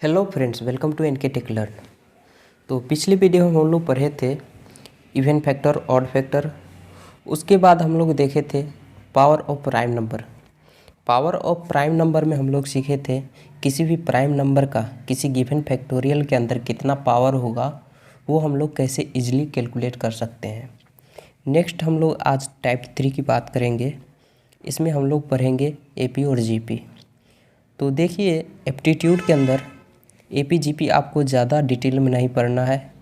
Hello friends, welcome to NK tech learn. तो पिछली video में हम लोग पढ़े थे इवन फैक्टर, ऑड फैक्टर। उसके बाद हम लोग देखे थे power of prime number. Power of prime number में हम लोग सीखे थे किसी भी प्राइम नंबर का किसी गिवन फैक्टोरियल के अंदर कितना पावर होगा वो हम लोग कैसे इजीली कैलकुलेट कर सकते हैं। नेक्स्ट हम लोग आज टाइप 3 की बात करेंगे। इसमें हम लोग पढ़ेंगे एपी और जीपी। तो देखिए, एप्टीट्यूड के अंदर एपी जीपी आपको ज़्यादा डिटेल में नहीं पढ़ना है,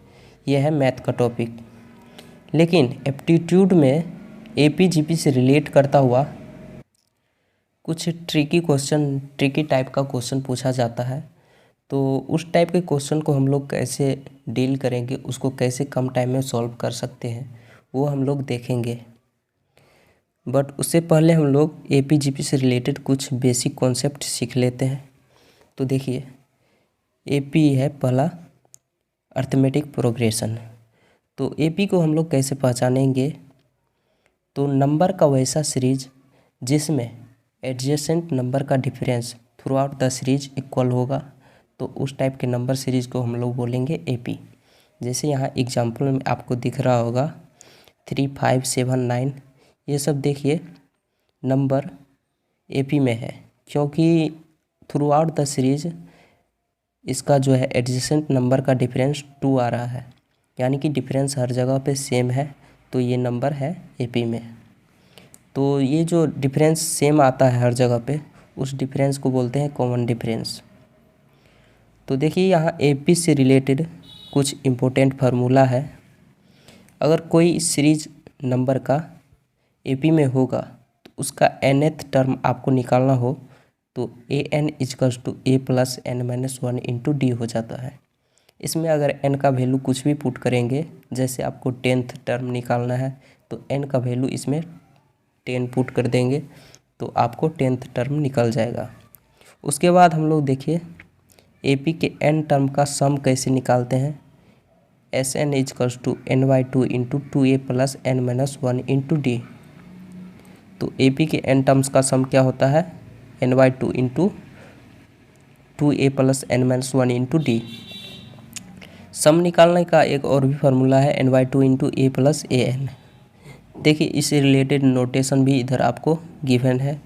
यह है मैथ का टॉपिक। लेकिन एप्टीट्यूड में एपी जीपी से रिलेट करता हुआ कुछ ट्रिकी टाइप का क्वेश्चन पूछा जाता है। तो उस टाइप के क्वेश्चन को हम लोग कैसे डील करेंगे, उसको कैसे कम टाइम में सॉल्व कर सकते हैं, वो हम लोग देखेंगे। बट उससे पहले हम लोग एपी जीपी से रिलेटेड कुछ बेसिक कॉन्सेप्ट सीख लेते हैं। तो देखिए, एपी है पहला अर्थमेटिक प्रोग्रेशन। तो एपी को हम लोग कैसे पहचानेंगे? तो नंबर का वैसा सीरीज जिसमें एडजेसेंट नंबर का difference through out the series equal होगा, तो उस टाइप के नंबर सीरीज को हम लोग बोलेंगे एपी। जैसे यहाँ एग्जांपल में आपको दिख रहा होगा 3, 5, 7, 9, ये सब देखिए नंबर एपी में है, क्योंकि थ्रू आउट द सीरीज इसका जो है एडजेसेंट नंबर का डिफरेंस 2 आ रहा है, यानी कि डिफरेंस हर जगह पे सेम है, तो ये नंबर है एपी में। तो ये जो डिफरेंस सेम आता है हर जगह पे, उस डिफरेंस को बोलते हैं कॉमन डिफरेंस। तो देखिए, यहाँ एपी से रिलेटेड कुछ इम्पोर्टेंट फार्मूला है। अगर कोई सीरीज नंबर का एपी में होगा तो उसका nth टर्म आपको निकालना हो तो a n equals to a plus n minus 1 into d हो जाता है। इसमें अगर n का वैल्यू कुछ भी पुट करेंगे, जैसे आपको 10th टर्म निकालना है तो n का वैल्यू इसमें 10 पुट कर देंगे तो आपको 10th टर्म निकल जाएगा। उसके बाद हम लोग देखिए एपी के n टर्म का सम कैसे निकालते हैं। S N equals to n by 2 into 2a plus n minus 1 into d. तो एपी के n टर्म्स का सम क्या होता है? N by 2 into 2a plus n minus 1 into d. Sum निकालने का एक और भी फार्मूला है n by 2 into a plus a n. देखिए, इससे रिलेटेड नोटेशन भी इधर आपको गिवन है।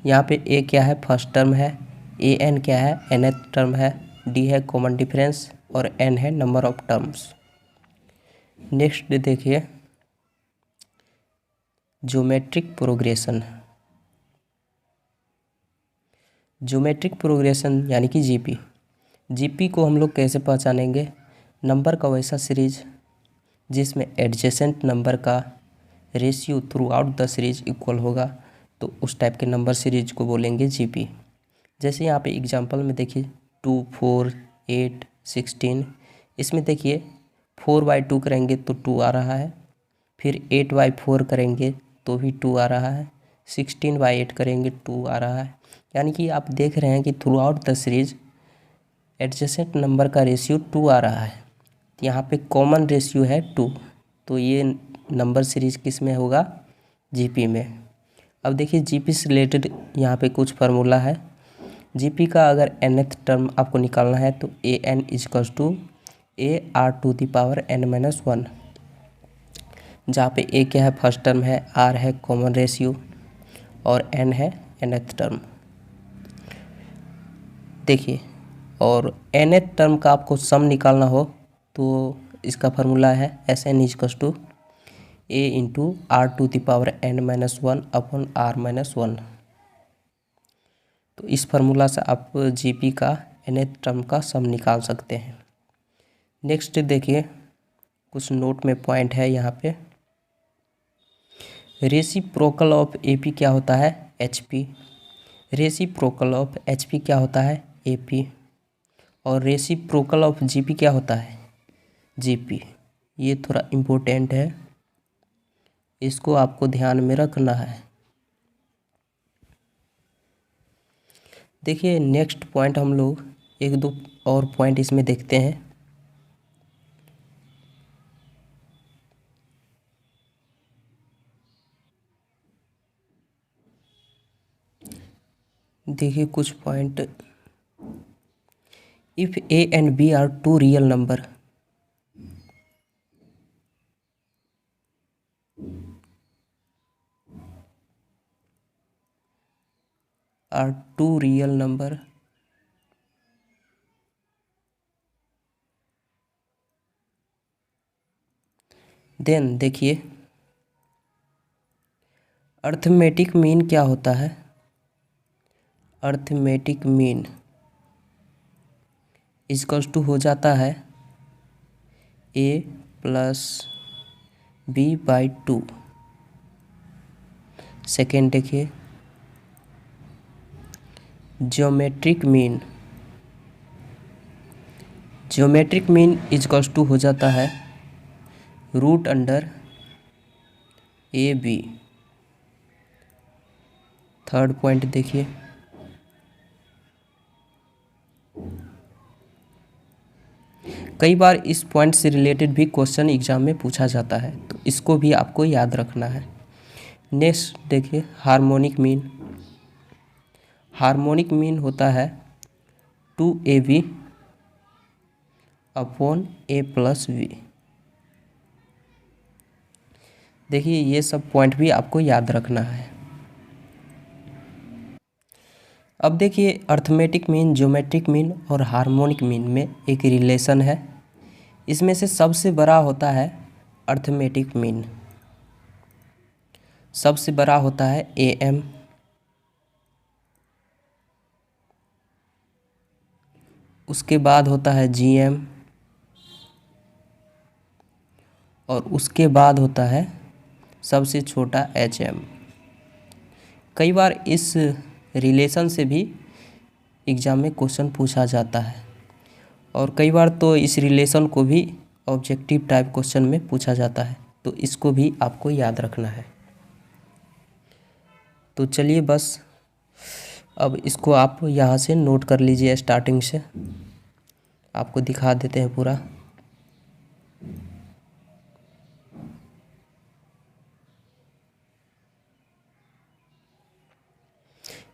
यहाँ पे ए क्या है? फर्स्ट टर्म है। ए एन क्या है? nth टर्म है। डी है कॉमन डिफरेंस और एन है नंबर ऑफ टर्म्स। नेक्स्ट देखिए ज्योमेट्रिक प्रोग्रेशन। ज्योमेट्रिक प्रोग्रेशन यानी कि जीपी। जीपी को हम लोग कैसे पहचानेंगे? नंबर का वैसा सीरीज जिसमें एडजेसेंट नंबर का ratio through out the series equal होगा, तो उस टाइप के नंबर सीरीज को बोलेंगे जीपी। जैसे यहाँ पे एग्जांपल में देखिए 2, 4, 8, 16। इसमें देखिए 4/2 करेंगे तो 2 आ रहा है, फिर 8/4 करेंगे तो भी 2 आ रहा है, 16/8 करेंगे 2 आ रहा है। यानी कि आप देख रहे हैं कि through out the series adjacent number का रेशियो 2 आ रहा है। यहाँ पे कॉमन रेशियो है 2, तो ये नंबर सीरीज किस में होगा? जीपी में। अब देखिए जीपी से रिलेटेड यहाँ पे कुछ फार्मूला है। जीपी का अगर nth टर्म आपको निकालना है तो a n equals to a r to the power N minus 1, जहाँ पे ए क्या है? फर्स्ट टर्म है, आर है कॉमन रेशियो और एन है nth टर्म। देखिए, और nth टर्म का आपको सम निकालना हो तो इसका फार्मूला है S N equals to A into R to the power N minus 1 upon R minus 1। तो इस फार्मूला से आप जीपी का nth टर्म का सम निकाल सकते हैं। नेक्स्ट देखिए, कुछ नोट में पॉइंट है यहाँ पे। रेसिप्रोकल ऑफ एपी क्या होता है? एचपी। रेसिप्रोकल ऑफ एचपी क्या होता है? एपी। और रेसिप्रोकल ऑफ जीपी क्या होता है? जीपी। ये थोड़ा इम्पोर्टेंट है, इसको आपको ध्यान में रखना है। देखिए, नेक्स्ट पॉइंट हम लोग एक दो और पॉइंट इसमें देखते हैं। देखिए कुछ point If A and B are two real number, then देखिए अर्थमेटिक मीन क्या होता है। अर्थमेटिक मीन इक्वल्स टू हो जाता है A प्लस B/2। सेकेंड देखिए ज्योमेट्रिक मीन इक्वल्स टू हो जाता है √AB। थर्ड पॉइंट देखिए कई बार इस पॉइंट से रिलेटेड भी क्वेश्चन एग्जाम में पूछा जाता है, तो इसको भी आपको याद रखना है। नेक्स्ट देखिए हार्मोनिक मीन होता है 2AB upon A plus V। देखिए ये सब पॉइंट भी आपको याद रखना है। अब देखिए अर्थमेटिक मीन, ज्योमेट्रिक मीन और हार्मोनिक मीन में एक रिलेशन है। इसमें से सबसे बड़ा होता है अर्थमेटिक मीन, सबसे बड़ा होता है AM, उसके बाद होता है GM और उसके बाद होता है सबसे छोटा HM। कई बार इस रिलेशन से भी एग्ज़ाम में क्वेश्चन पूछा जाता है और कई बार तो इस रिलेशन को भी ऑब्जेक्टिव टाइप क्वेश्चन में पूछा जाता है, तो इसको भी आपको याद रखना है। तो चलिए बस अब इसको आप यहाँ से नोट कर लीजिए, स्टार्टिंग से आपको दिखा देते हैं पूरा।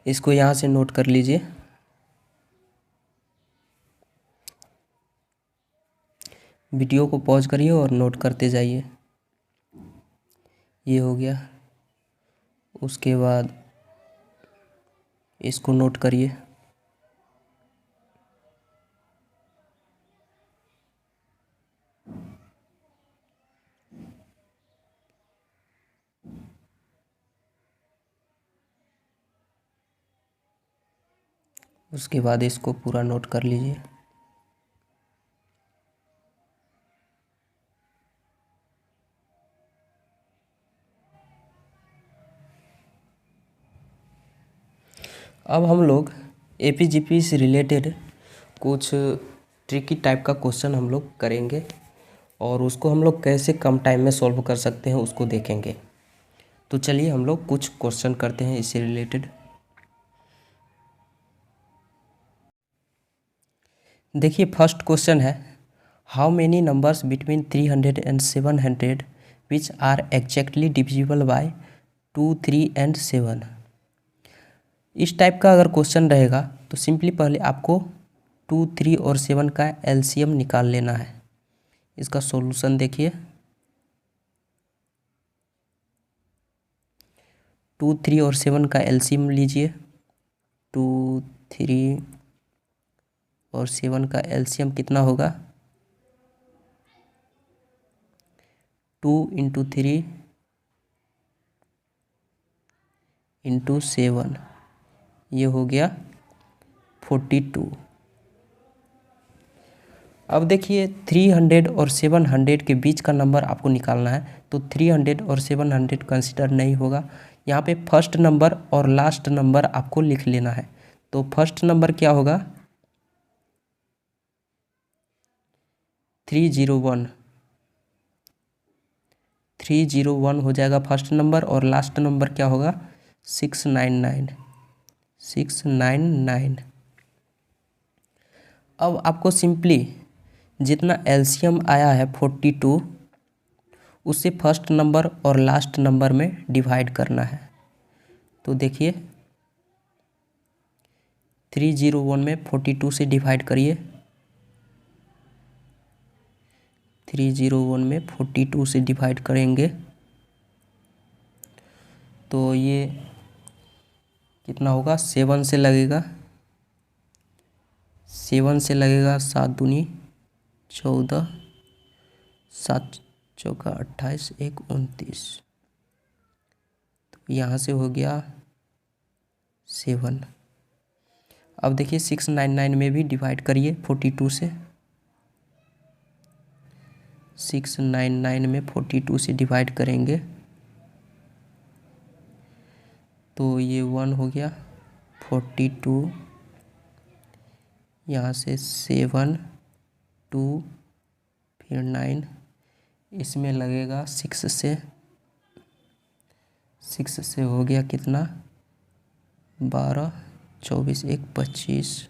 इसको यहाँ से नोट कर लीजिए। वीडियो को पॉज करिए और नोट करते जाइए। ये हो गया, उसके बाद इसको नोट करिए। उसके बाद इसको पूरा नोट कर लीजिए। अब हम लोग APGP से रिलेटेड कुछ ट्रिकी टाइप का क्वेश्चन हम लोग करेंगे और उसको हम लोग कैसे कम टाइम में सॉल्व कर सकते हैं उसको देखेंगे। तो चलिए हम लोग कुछ क्वेश्चन करते हैं इससे रिलेटेड। देखिए फर्स्ट क्वेश्चन है, how many numbers between 300 and 700 which are exactly divisible by 2, 3 and 7। इस टाइप का अगर क्वेश्चन रहेगा तो सिंपली पहले आपको 2, 3 और 7 का LCM निकाल लेना है। इसका सॉल्यूशन देखिए 2, 3 और 7 का LCM लीजिए। 2, 3 और 7 का LCM कितना होगा 2 × 3 × 7, ये हो गया 42। अब देखिए 300 और 700 के बीच का नंबर आपको निकालना है, तो 300 और 700 कंसिडर नहीं होगा। यहाँ पे फर्स्ट नंबर और लास्ट नंबर आपको लिख लेना है। तो फर्स्ट नंबर क्या होगा 301 हो जाएगा फर्स्ट नंबर, और लास्ट नंबर क्या होगा 699। अब आपको सिंपली जितना LCM आया है 42, उससे फर्स्ट नंबर और लास्ट नंबर में डिवाइड करना है। तो देखिए 301 में 42 से डिवाइड करिए 301 में 42 से डिवाइड करेंगे तो ये कितना होगा, 7 से लगेगा, 7 से लगेगा, 7 दूनी 14, 7 चौका 28, 1 29, तो यहाँ से हो गया 7। अब देखिए 699 में भी डिवाइड करिए 42 से, 699 में 42 से डिवाइड करेंगे तो ये 1 हो गया, 42, यहाँ से 7 2 फिर 9, इसमें लगेगा 6 से हो गया कितना, 12, 24, 1 25,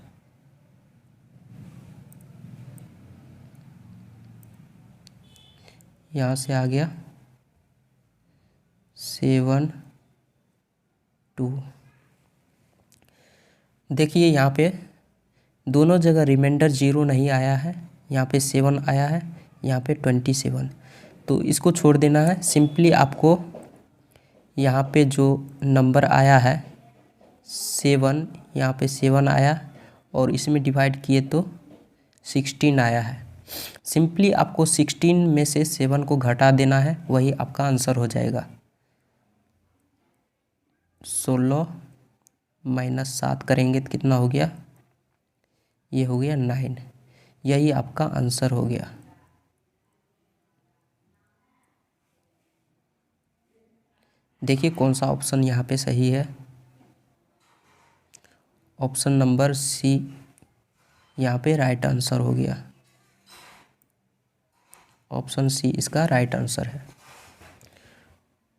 यहाँ से आ गया 7 2। देखिए यहाँ पे दोनों जगह रिमाइंडर 0 नहीं आया है, यहाँ पे 7 आया है, यहाँ पे 27, तो इसको छोड़ देना है। सिंपली आपको यहाँ पे जो नंबर आया है 7, यहाँ पे 7 आया और इसमें डिवाइड किए तो 16 आया है। सिंपली आपको 16 में से 7 को घटा देना है, वही आपका आंसर हो जाएगा। 16 माइनस 7 करेंगे तो कितना हो गया, ये हो गया 9, यही आपका आंसर हो गया। देखिए कौन सा ऑप्शन यहाँ पे सही है, ऑप्शन नंबर सी यहाँ पे राइट आंसर हो गया, ऑप्शन सी इसका राइट आंसर है।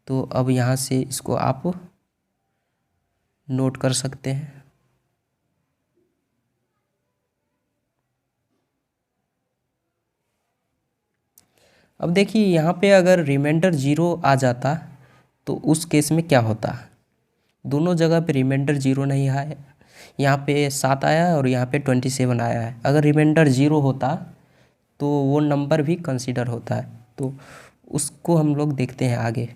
तो अब यहाँ से इसको आप नोट कर सकते हैं। अब देखिए यहाँ पे अगर रिमाइंडर 0 आ जाता तो उस केस में क्या होता, दोनों जगह पे रिमाइंडर 0 नहीं आया, यहाँ पे 7 आया है और यहाँ पे 27 आया है। अगर रिमाइंडर 0 होता तो वो नंबर भी कंसीडर होता है, तो उसको हम लोग देखते हैं आगे।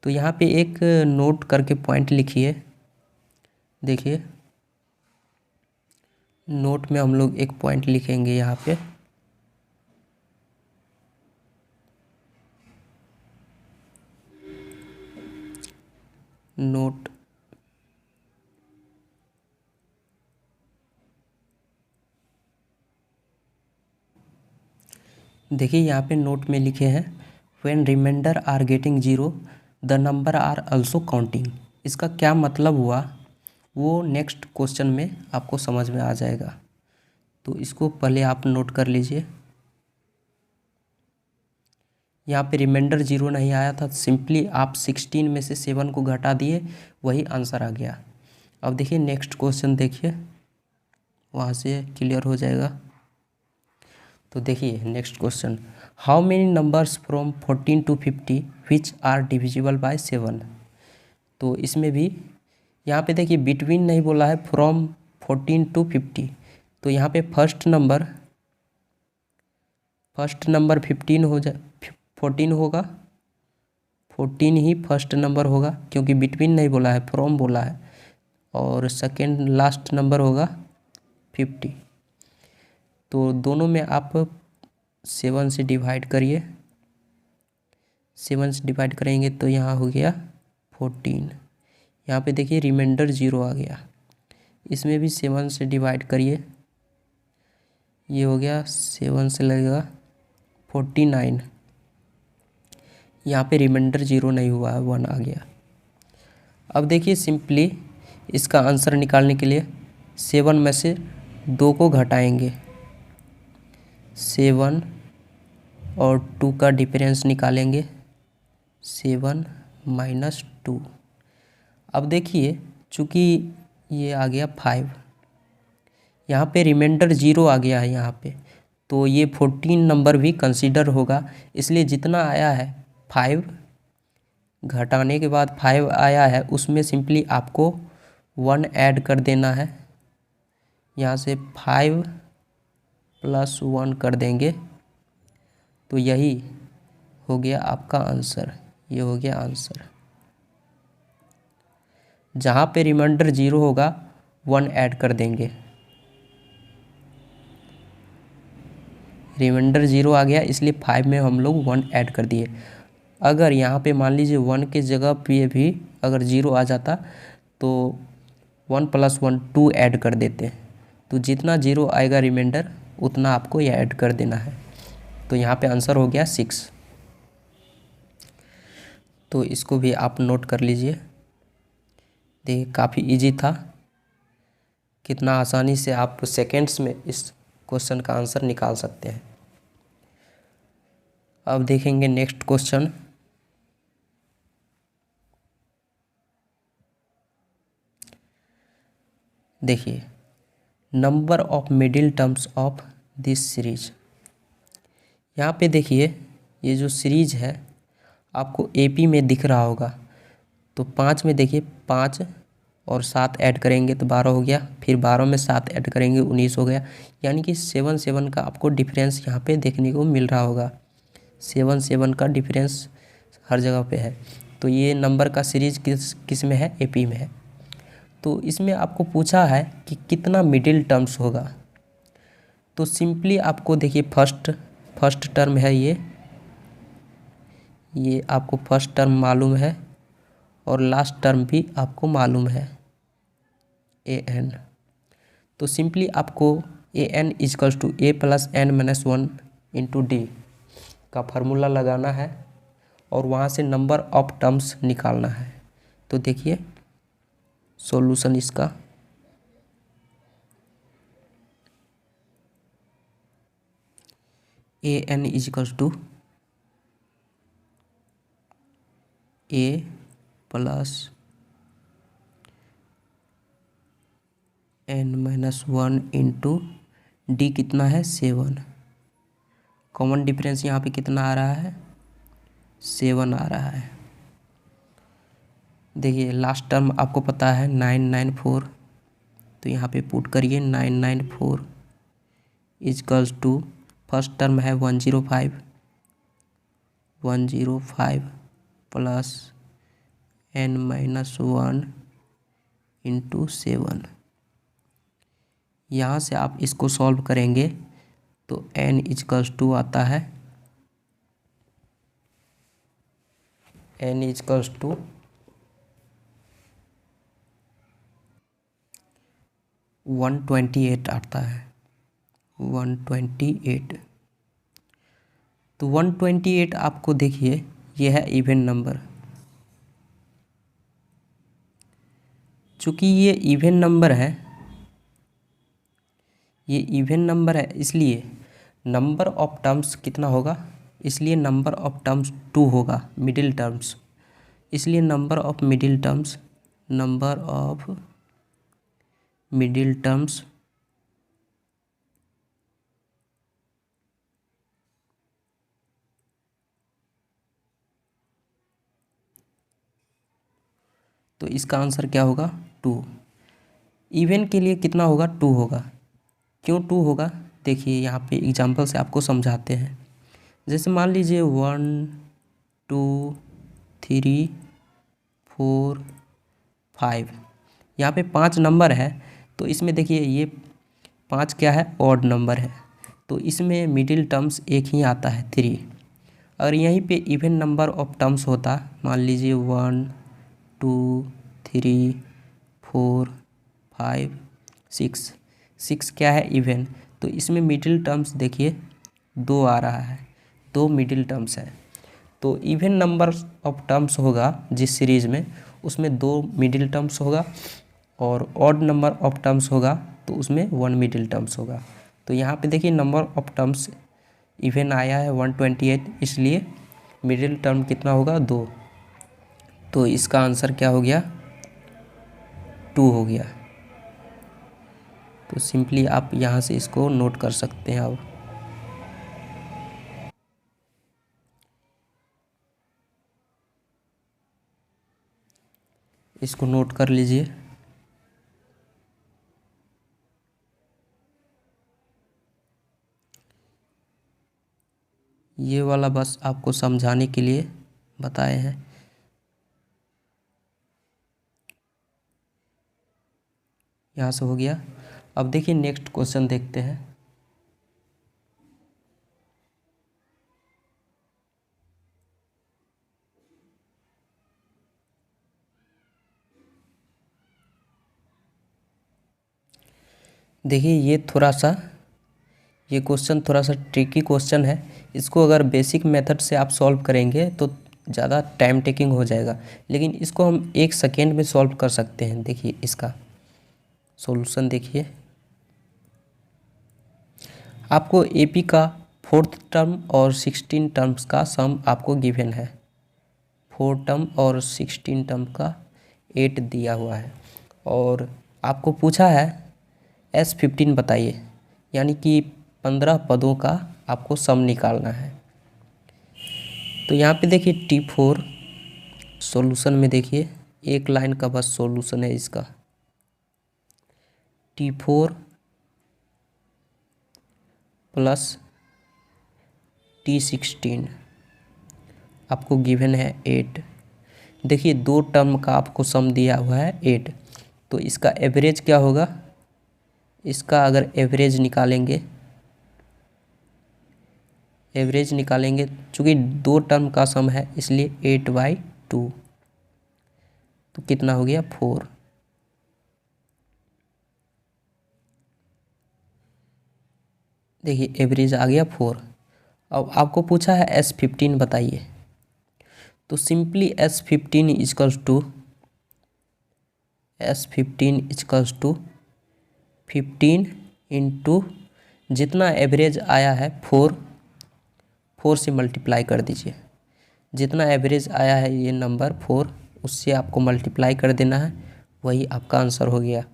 तो यहाँ पे एक नोट करके पॉइंट लिखिए, देखिए नोट में हम लोग एक पॉइंट लिखेंगे यहाँ पे, नोट देखिए यहाँ पे नोट में लिखे हैं when remainder are getting 0 the number are also counting. इसका क्या मतलब हुआ वो नेक्स्ट क्वेश्चन में आपको समझ में आ जाएगा, तो इसको पहले आप नोट कर लीजिए। यहाँ पे रिमाइंडर 0 नहीं आया था, सिंपली आप 16 में से 7 को घटा दिए, वही आंसर आ गया। अब देखिए नेक्स्ट क्वेश्चन देखिए, वहाँ से क्लियर हो जाएगा। तो देखिए next question, how many numbers from 14 to 50 which are divisible by 7। तो इसमें भी यहाँ पे देखिए बिटवीन नहीं बोला है, फ्रॉम 14 to 50, तो यहाँ पे फर्स्ट नंबर 15 हो जाए, 14 होगा, 14 ही फर्स्ट नंबर होगा क्योंकि बिटवीन नहीं बोला है, फ्रॉम बोला है, और सेकेंड लास्ट नंबर होगा 50। तो दोनों में आप 7 से डिवाइड करिए, 7 से डिवाइड करेंगे तो यहाँ हो गया 14। यहाँ पे देखिए रिमाइंडर 0 आ गया, इसमें भी 7 से डिवाइड करिए, ये हो गया 7 से लगेगा 49, यहाँ पे रिमाइंडर 0 नहीं हुआ है, 1 आ गया। अब देखिए सिंपली इसका आंसर निकालने के लिए 7 में से 2 को घटाएंगे, 7 और 2 का डिफरेंस निकालेंगे, 7 माइनस 2। अब देखिए चूँकि ये आ गया 5, यहाँ पे रिमाइंडर 0 आ गया है यहाँ पे, तो ये 14 नंबर भी कंसीडर होगा, इसलिए जितना आया है 5 घटाने के बाद 5 आया है उसमें सिंपली आपको 1 ऐड कर देना है, यहाँ से 5 + 1 कर देंगे तो यही हो गया आपका आंसर, ये हो गया आंसर। जहाँ पे रिमाइंडर 0 होगा 1 ऐड कर देंगे। रिमाइंडर 0 आ गया, इसलिए 5 में हम लोग 1 ऐड कर दिए। अगर यहाँ पे मान लीजिए 1 के जगह पे भी अगर 0 आ जाता तो 1 + 1 2 ऐड कर देते। तो जितना 0 आएगा रिमाइंडर उतना आपको ये ऐड कर देना है। तो यहाँ पे आंसर हो गया 6। तो इसको भी आप नोट कर लीजिए। देखिए काफ़ी इजी था, कितना आसानी से आप सेकेंड्स में इस क्वेश्चन का आंसर निकाल सकते हैं। अब देखेंगे नेक्स्ट क्वेश्चन। देखिए, number of middle terms of this series. यहाँ पे देखिए ये जो सीरीज है आपको एपी में दिख रहा होगा। तो 5 में देखिए 5 और 7 ऐड करेंगे तो 12 हो गया, फिर 12 में 7 ऐड करेंगे 19 हो गया। यानी कि 7 का आपको डिफरेंस यहाँ पे देखने को मिल रहा होगा। 7 का डिफरेंस हर जगह पे है। तो ये नंबर का सीरीज किस में है, एपी में है। तो इसमें आपको पूछा है कि कितना मिडिल टर्म्स होगा। तो सिंपली आपको देखिए फर्स्ट टर्म है ये आपको फर्स्ट टर्म मालूम है और लास्ट टर्म भी आपको मालूम है an। तो सिंपली आपको an = a + n-1 × d का फार्मूला लगाना है और वहाँ से नंबर ऑफ टर्म्स निकालना है। तो देखिए सॉल्यूशन इसका, an = a + n-1 × d कितना है 7। कॉमन डिफरेंस यहाँ पे कितना आ रहा है 7 आ रहा है। देखिए लास्ट टर्म आपको पता है 994। तो यहाँ पे पुट करिए 994 = फर्स्ट टर्म है 105 + n-1 × 7। यहाँ से आप इसको सॉल्व करेंगे तो n = आता है n = 128 आता है 128। तो 128 आपको देखिए ये है इवन नंबर। चूँकि ये इवन नंबर है, ये इवन नंबर है, इसलिए नंबर ऑफ टर्म्स कितना होगा, इसलिए नंबर ऑफ टर्म्स 2 होगा मिडिल टर्म्स। इसलिए नंबर ऑफ मिडिल टर्म्स तो इसका आंसर क्या होगा 2। इवन के लिए कितना होगा 2 होगा। क्यों 2 होगा, देखिए यहाँ पे एग्जांपल से आपको समझाते हैं। जैसे मान लीजिए 1 2 3 4 5, यहाँ पे 5 नंबर है। तो इसमें देखिए ये 5 क्या है, ऑड नंबर है। तो इसमें मिडिल टर्म्स एक ही आता है 3। अगर यहीं पे इवन नंबर ऑफ टर्म्स होता, मान लीजिए 1 2 3 4 5 6 क्या है इवन। तो इसमें मिडिल टर्म्स देखिए 2 आ रहा है, 2 मिडिल टर्म्स है। तो इवन नंबर ऑफ टर्म्स होगा जिस सीरीज़ में, उसमें 2 मिडिल टर्म्स होगा, और ऑड नंबर ऑफ टर्म्स होगा तो उसमें 1 मिडिल टर्म्स होगा। तो यहाँ पे देखिए नंबर ऑफ टर्म्स इवन आया है 128, इसलिए मिडिल टर्म कितना होगा 2। तो इसका आंसर क्या हो गया 2 हो गया। तो सिंपली आप यहाँ से इसको नोट कर सकते हैं। अब इसको नोट कर लीजिए। ये वाला बस आपको समझाने के लिए बताए हैं। यहाँ से हो गया। अब देखिए नेक्स्ट क्वेश्चन देखते हैं। देखिए ये क्वेश्चन थोड़ा सा ट्रिकी क्वेश्चन है। इसको अगर बेसिक मेथड से आप सॉल्व करेंगे तो ज़्यादा टाइम टेकिंग हो जाएगा, लेकिन इसको हम 1 सेकेंड में सॉल्व कर सकते हैं। देखिए इसका सॉल्यूशन देखिए। आपको एपी का 4th टर्म और 16 टर्म्स का सम आपको गिवन है। 4 टर्म और 16 टर्म का 8 दिया हुआ है और आपको पूछा है S15 बताइए, यानी कि 15 पदों का आपको सम निकालना है। तो यहाँ पे देखिए T4 सॉल्यूशन में देखिए एक लाइन का बस सॉल्यूशन है इसका। T4 प्लस T16 आपको गिवन है 8। देखिए 2 टर्म का आपको सम दिया हुआ है 8, तो इसका एवरेज क्या होगा? इसका अगर एवरेज निकालेंगे चूँकि 2 टर्म का सम है इसलिए 8/2, तो कितना हो गया 4। देखिए एवरेज आ गया 4। अब आपको पूछा है S15 बताइए, तो simply S15 equals to 15 into जितना एवरेज आया है 4 से मल्टीप्लाई कर दीजिए। जितना एवरेज आया है ये नंबर 4, उससे आपको मल्टीप्लाई कर देना है, वही आपका आंसर हो गया।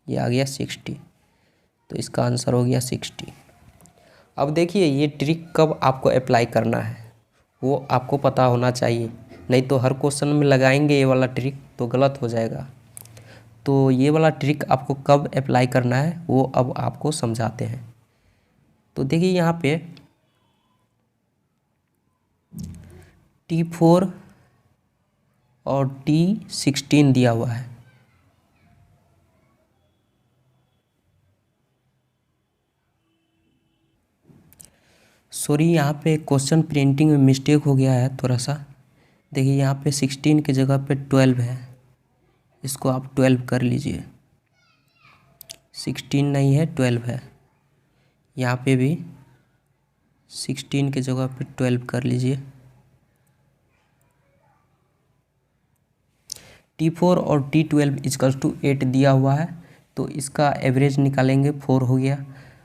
ये आ गया 60, तो इसका आंसर हो गया 60। अब देखिए ये ट्रिक कब आपको अप्लाई करना है वो आपको पता होना चाहिए, नहीं तो हर क्वेश्चन में लगाएंगे ये वाला ट्रिक तो गलत हो जाएगा। तो ये वाला ट्रिक आपको कब अप्लाई करना है वो अब आपको समझाते हैं। तो देखिए यहाँ पे T4 और T16 दिया हुआ है। सॉरी यहाँ पे क्वेश्चन प्रिंटिंग में मिस्टेक हो गया है थोड़ा सा। देखिए यहाँ पे 16 की जगह पे 12 है, इसको आप 12 कर लीजिए। 16 नहीं है 12 है। यहाँ पे भी 16 की जगह पे 12 कर लीजिए। T4 और T12 इजकल्स टू 8 दिया हुआ है, तो इसका एवरेज निकालेंगे 4 हो गया।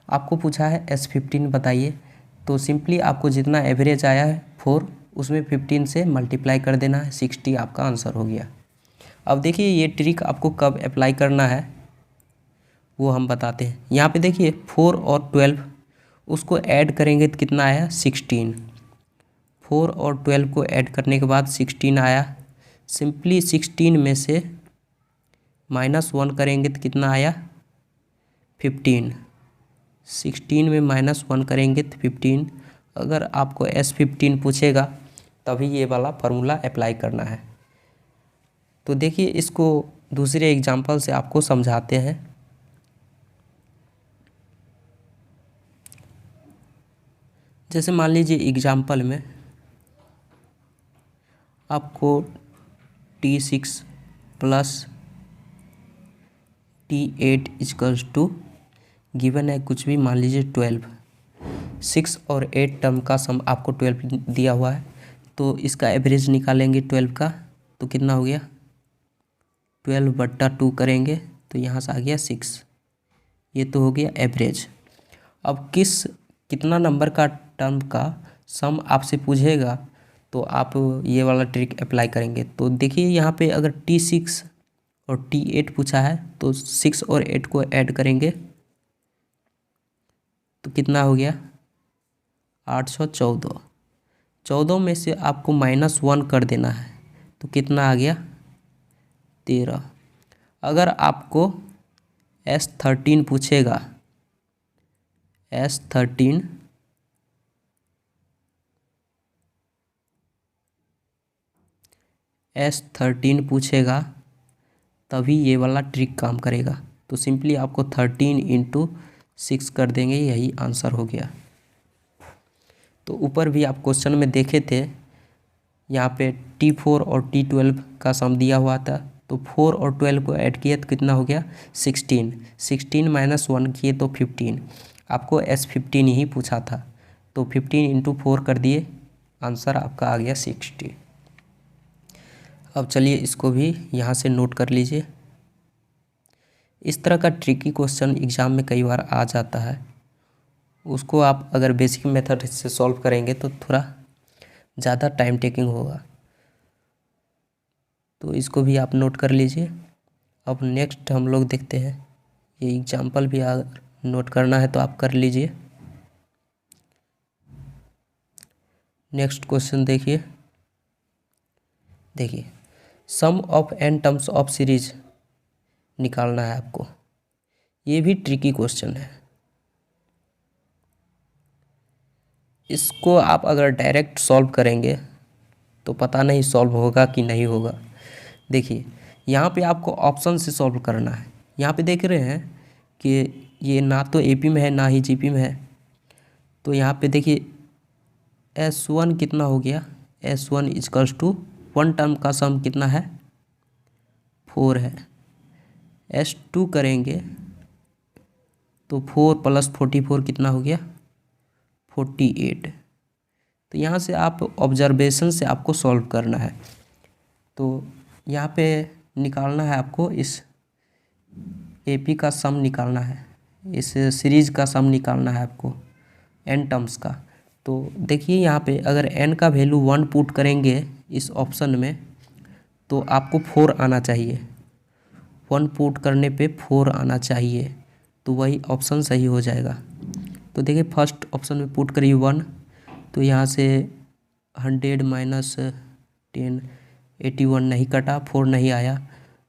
आपको पूछा है S15 बताइए, तो सिंपली आपको जितना एवरेज आया है 4 उसमें 15 से मल्टीप्लाई कर देना है, 60 आपका आंसर हो गया। अब देखिए ये ट्रिक आपको कब अप्लाई करना है वो हम बताते हैं। यहाँ पे देखिए 4 और 12 उसको ऐड करेंगे तो कितना आया 16। 4 और 12 को ऐड करने के बाद 16 आया। सिंपली 16 में से -1 करेंगे तो कितना आया 15। 16 में -1 करेंगे तो 15। अगर आपको S15 पूछेगा तभी ये वाला फार्मूला अप्लाई करना है। तो देखिए इसको दूसरे एग्जांपल से आपको समझाते हैं। जैसे मान लीजिए एग्जांपल में आपको T6 plus T8 equals to given है कुछ भी, मान लीजिए 12। 6 और 8 टर्म का सम आपको 12 दिया हुआ है, तो इसका एवरेज निकालेंगे 12 का, तो कितना हो गया 12/2 करेंगे तो यहाँ से आ गया 6। ये तो हो गया एवरेज। अब कितना नंबर का टर्म का सम आपसे पूछेगा तो आप ये वाला ट्रिक अप्लाई करेंगे। तो देखिए यहाँ पे अगर T6 और T8 पूछा है तो 6 और 8 को ऐड करेंगे तो कितना हो गया 814। 14 में से आपको -1 कर देना है तो कितना आ गया 13। अगर आपको S13 पूछेगा, S13 S13 पूछेगा तभी ये वाला ट्रिक काम करेगा। तो सिंपली आपको 13 × 6 कर देंगे, यही आंसर हो गया। तो ऊपर भी आप क्वेश्चन में देखे थे, यहाँ पे T4 और T12 का सम दिया हुआ था। तो 4 और 12 को ऐड किए तो कितना हो गया 16। 16 - 1 किए तो 15। आपको S15 ही पूछा था, तो 15 × 4 कर दिए, आंसर आपका आ गया 60। अब चलिए इसको भी यहाँ से नोट कर लीजिए। इस तरह का ट्रिकी क्वेश्चन एग्ज़ाम में कई बार आ जाता है, उसको आप अगर बेसिक मेथड से सॉल्व करेंगे तो थोड़ा ज़्यादा टाइम टेकिंग होगा। तो इसको भी आप नोट कर लीजिए। अब नेक्स्ट हम लोग देखते हैं, ये एग्जाम्पल भी अगर नोट करना है तो आप कर लीजिए। नेक्स्ट क्वेश्चन देखिए sum of n terms of series निकालना है आपको। ये भी ट्रिकी क्वेश्चन है। इसको आप अगर डायरेक्ट सॉल्व करेंगे तो पता नहीं सॉल्व होगा कि नहीं होगा। देखिए यहाँ पे आपको ऑप्शन से सॉल्व करना है। यहाँ पे देख रहे हैं कि ये ना तो AP में है ना ही GP में है। तो यहाँ पे देखिए S1 कितना हो गया, S1 = 1 टर्म का सम कितना है 4 है। S2 करेंगे तो 4 + 44 कितना हो गया 48। तो यहाँ से आप ऑब्जर्वेशन से आपको सॉल्व करना है। तो यहाँ पे निकालना है आपको, इस AP का सम निकालना है, इस सीरीज़ का सम निकालना है आपको n टर्म्स का। तो देखिए यहाँ पे अगर n का वैल्यू 1 पुट करेंगे इस ऑप्शन में तो आपको 4 आना चाहिए। 1 पुट करने पे 4 आना चाहिए, तो वही ऑप्शन सही हो जाएगा। तो देखिए फर्स्ट ऑप्शन में पुट करिए 1, तो यहाँ से 100 - 10 81 नहीं कटा, 4 नहीं आया।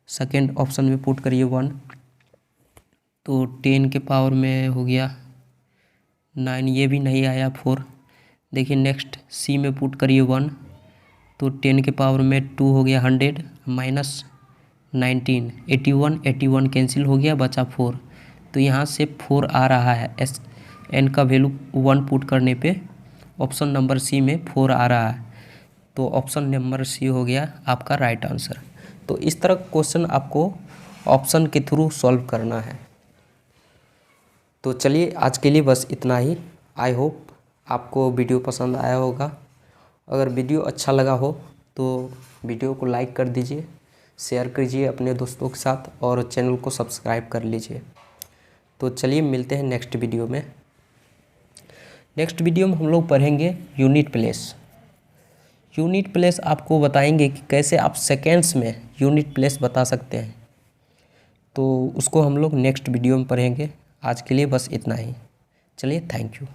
सेकेंड ऑप्शन में पुट करिए 1, तो 10 के पावर में हो गया 9, ये भी नहीं आया 4। देखिए नेक्स्ट C में पुट करिए 1, तो 10 के पावर में 2 हो गया 100 - 19 81, 81 कैंसिल हो गया, बचा 4। तो यहाँ से 4 आ रहा है। n का वैल्यू 1 पुट करने पे ऑप्शन नंबर C में 4 आ रहा है। तो ऑप्शन नंबर C हो गया आपका राइट आंसर। तो इस तरह क्वेश्चन आपको ऑप्शन के थ्रू सॉल्व करना है। तो चलिए आज के लिए बस इतना ही। आई होप आपको वीडियो पसंद आया होगा। अगर वीडियो अच्छा लगा हो तो वीडियो को लाइक कर दीजिए, शेयर कीजिए अपने दोस्तों के साथ और चैनल को सब्सक्राइब कर लीजिए। तो चलिए मिलते हैं नेक्स्ट वीडियो में। नेक्स्ट वीडियो में हम लोग पढ़ेंगे यूनिट प्लेस। यूनिट प्लेस आपको बताएंगे कि कैसे आप सेकेंड्स में यूनिट प्लेस बता सकते हैं। तो उसको हम लोग नेक्स्ट वीडियो में पढ़ेंगे। आज के लिए बस इतना ही। चलिए थैंक यू।